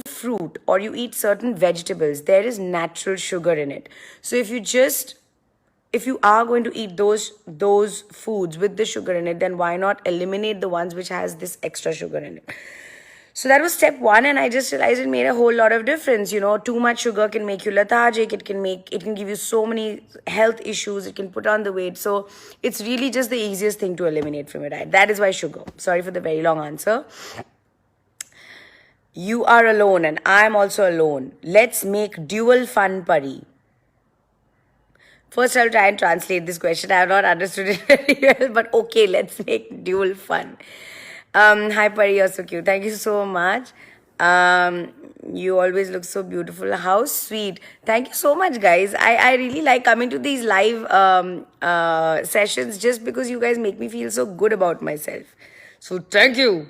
fruit or you eat certain vegetables, there is natural sugar in it. So if you are going to eat those foods with the sugar in it, then why not eliminate the ones which has this extra sugar in it? So that was step one, and I just realized it made a whole lot of difference. Too much sugar can make you lethargic. It can give you so many health issues. It can put on the weight. So it's really just the easiest thing to eliminate from your diet. That is why sugar. Sorry for the very long answer. You are alone, and I am also alone. Let's make dual fun, Pari. First, I'll try and translate this question. I have not understood it very well, but okay, let's make dual fun. Hi, Pari, you're so cute. Thank you so much. You always look so beautiful. How sweet. Thank you so much, guys. I really like coming to these live sessions just because you guys make me feel so good about myself. So, thank you.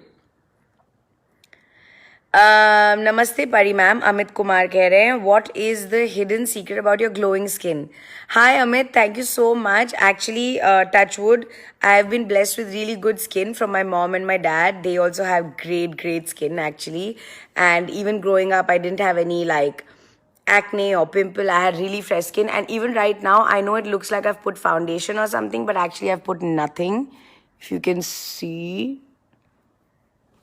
Namaste Pari ma'am, Amit Kumar कह रहे हैं, what is the hidden secret about your glowing skin? Hi Amit, thank you so much. Actually, touch wood, I have been blessed with really good skin from my mom and my dad. They also have great skin actually. And even growing up, I didn't have any like acne or pimple. I had really fresh skin. And even right now, I know it looks like I've put foundation or something, but actually I've put nothing. If you can see.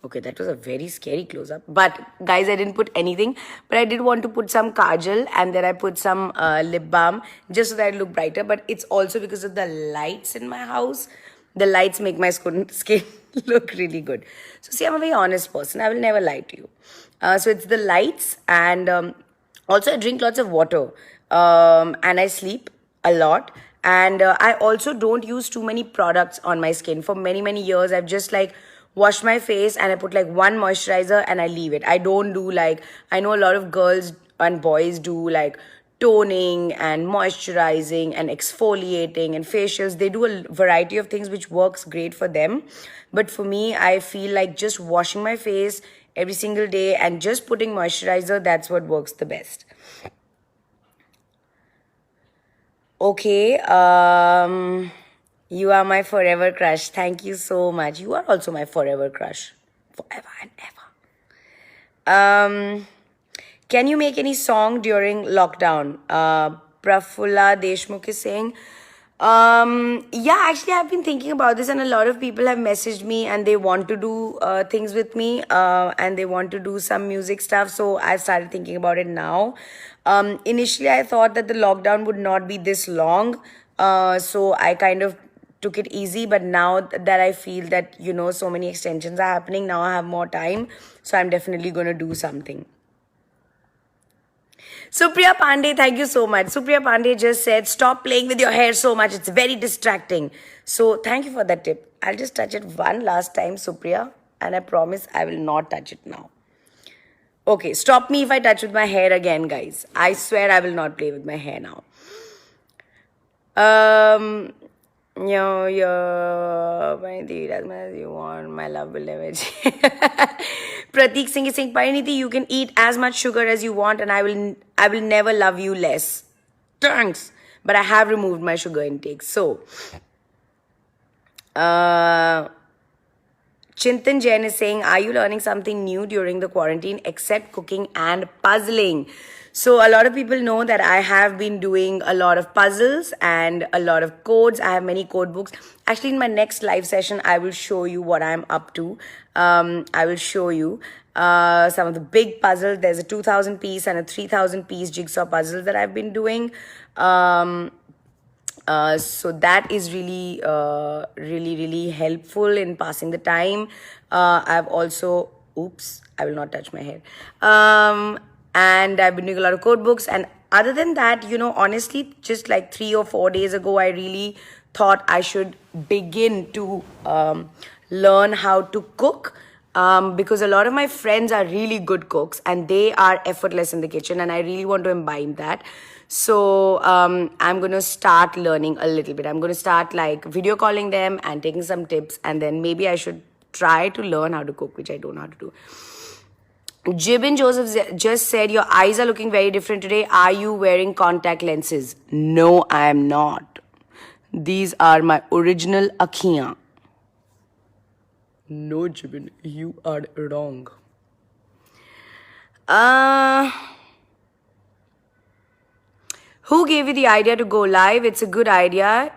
Okay, that was a very scary close-up. But guys, I didn't put anything. But I did want to put some kajal and then I put some lip balm just so that it looked brighter. But it's also because of the lights in my house. The lights make my skin look really good. So see, I'm a very honest person. I will never lie to you. So it's the lights, and also I drink lots of water, and I sleep a lot. And I also don't use too many products on my skin. For many years, I've just like wash my face and I put like one moisturizer and I leave it. I don't do like, I know a lot of girls and boys do like toning and moisturizing and exfoliating and facials. They do a variety of things which works great for them. But for me, I feel like just washing my face every single day and just putting moisturizer, that's what works the best. Okay, you are my forever crush. Thank you so much. You are also my forever crush. Forever and ever. Can you make any song during lockdown? Prafulla Deshmukh is saying. Yeah, actually, I've been thinking about this, and a lot of people have messaged me and they want to do things with me, and they want to do some music stuff. So I've started thinking about it now. Initially, I thought that the lockdown would not be this long. So I kind of took it easy, but now that I feel that, so many extensions are happening, now I have more time. So I'm definitely going to do something. Supriya Pandey, thank you so much. Supriya Pandey just said, stop playing with your hair so much. It's very distracting. So thank you for that tip. I'll just touch it one last time, Supriya. And I promise I will not touch it now. Okay, stop me if I touch with my hair again, guys. I swear I will not play with my hair now. My deed as much as you want, my love will never change. Prateek Singh is saying, Pariniti, you can eat as much sugar as you want and I will never love you less. Thanks. But I have removed my sugar intake. So, Chintan Jain is saying, are you learning something new during the quarantine except cooking and puzzling? So a lot of people know that I have been doing a lot of puzzles and a lot of codes. I have many code books. Actually, in my next live session, I will show you what I'm up to. I will show you some of the big puzzles. There's a 2,000 piece and a 3,000 piece jigsaw puzzle that I've been doing. So that is really helpful in passing the time. I've also, oops, I will not touch my hair. And I've been doing a lot of code books. And other than that, honestly, just like 3 or 4 days ago, I really thought I should begin to learn how to cook. Because a lot of my friends are really good cooks and they are effortless in the kitchen. And I really want to imbibe that. So I'm going to start learning a little bit. I'm going to start like video calling them and taking some tips. And then maybe I should try to learn how to cook, which I don't know how to do. Jibin Joseph just said, your eyes are looking very different today. Are you wearing contact lenses? No, I am not. These are my original akhiyan. No, Jibin, you are wrong. Uh, who gave you the idea to go live? It's a good idea.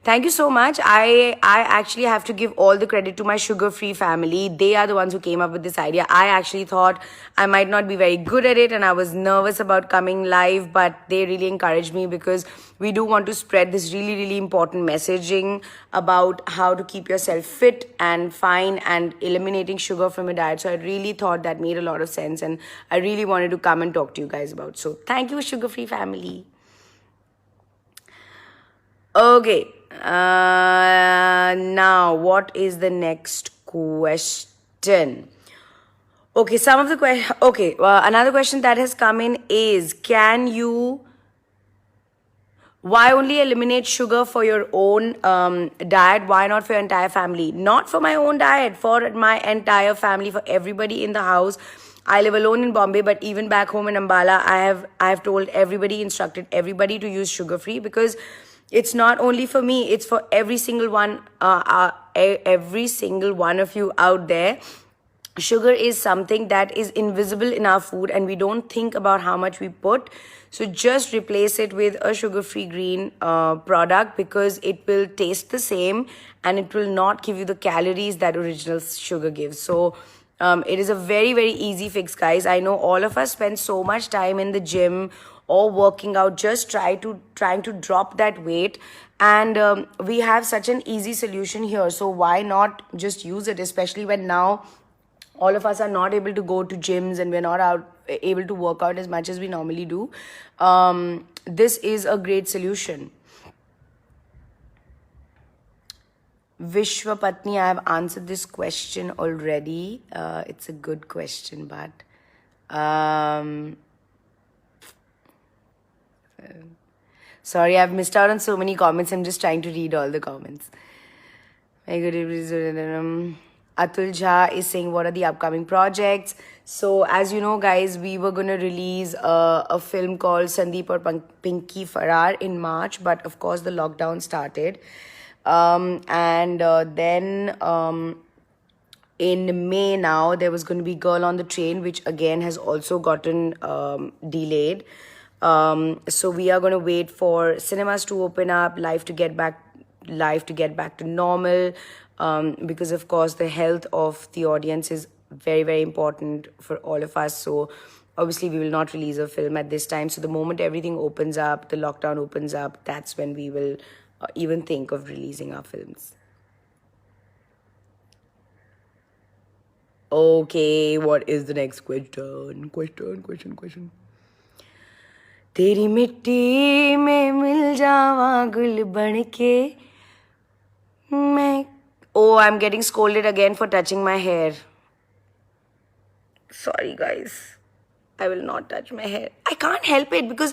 Thank you so much. I actually have to give all the credit to my sugar-free family. They are the ones who came up with this idea. I actually thought I might not be very good at it, and I was nervous about coming live, but they really encouraged me because we do want to spread this really, really important messaging about how to keep yourself fit and fine and eliminating sugar from your diet. So I really thought that made a lot of sense, and I really wanted to come and talk to you guys about. So thank you, sugar-free family. Okay. Now, what is the next question? Okay, some of the question. Okay, another question that has come in is: can you? Why only eliminate sugar for your own diet? Why not for your entire family? Not for my own diet, for my entire family, for everybody in the house. I live alone in Bombay, but even back home in Ambala, I have told everybody, instructed everybody to use sugar free, because it's not only for me, it's for every single one, every single one of you out there. Sugar is something that is invisible in our food, and we don't think about how much we put. So just replace it with a sugar-free green product, because it will taste the same and it will not give you the calories that original sugar gives. So it is a very, very easy fix, guys. I know all of us spend so much time in the gym or working out, just trying to drop that weight, and we have such an easy solution here. So why not just use it, especially when now all of us are not able to go to gyms and we're not able to work out as much as we normally do. This is a great solution. Vishwapatni, I have answered this question already. It's a good question, but sorry, I've missed out on so many comments. I'm just trying to read all the comments. My good evening. Atul Jha is saying, what are the upcoming projects? So, as you know, guys, we were going to release a film called Sandeep or Pinky Farrar in March, but of course, the lockdown started. Then in May now, there was going to be Girl on the Train, which again has also gotten delayed. So we are going to wait for cinemas to open up, life to get back to normal, because of course the health of the audience is very, very important for all of us. So obviously we will not release a film at this time. So the moment everything opens up, the lockdown opens up, that's when we will even think of releasing our films. Okay, what is the next question? तेरी मिट्टी में मिल जावा गुल बन के मैं. Oh, I'm getting scolded again for touching my hair. Sorry, guys. I will not touch my hair. I can't help it, because